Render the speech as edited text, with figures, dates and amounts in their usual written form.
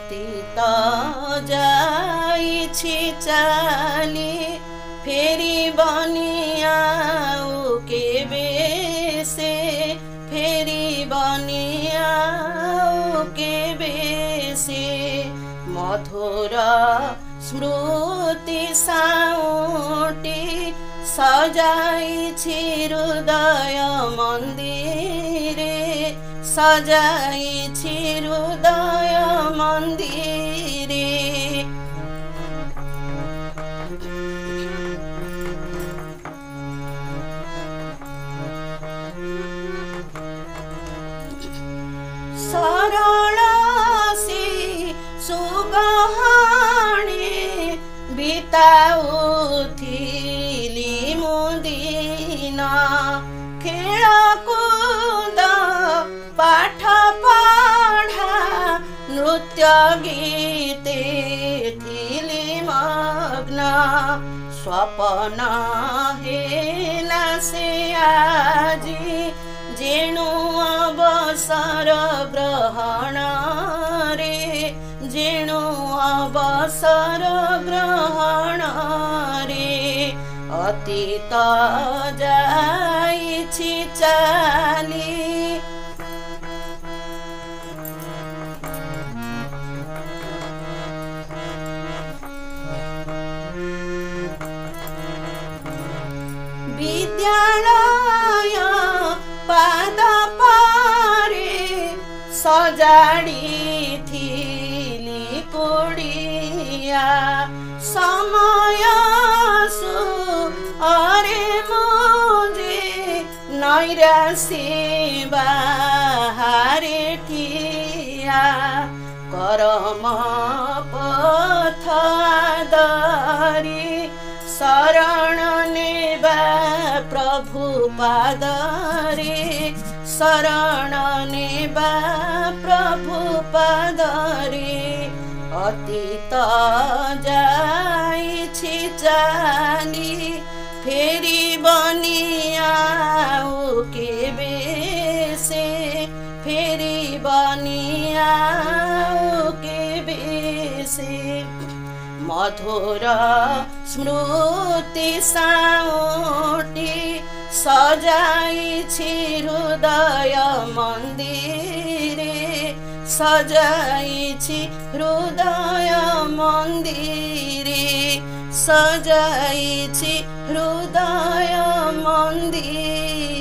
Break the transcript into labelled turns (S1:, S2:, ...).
S1: अतीत जाइछि चाली फेरि बनी आऊ केबे से फेरि बनी आऊ केबे से मधुर स्मृति साउटी सजाइछि हृदय मन्दिरे सजाइछि हृदय मन्दिरे सरल से सुगहणे बिताउथिली मुदिन खेलकुद पाठ पढा नृत्य गीते थिली मग्न स्वप्न हेला से आजी जेणु अवसर ग्रहण रे जेणु अवसर ग्रहण रे अतीत जाइछि चाली विद्यालय पाद पारे सजाडी थिली कुडिया समय सु अरे मुझे नैरासी बाहारे ठिया करम पथ आदरी शरण नेबा प्रभु पादरे शरण नेबा प्रभु पादरे अतीत जाइछि चाली फेरि बनी आऊ केबे से फेरि बनी आऊ केबे से मधुर स्मृति साउटी सजाइछि हृदय मन्दिरे सजाइछि हृदय मन्दिरे सजाइछि हृदय मन्दिरे।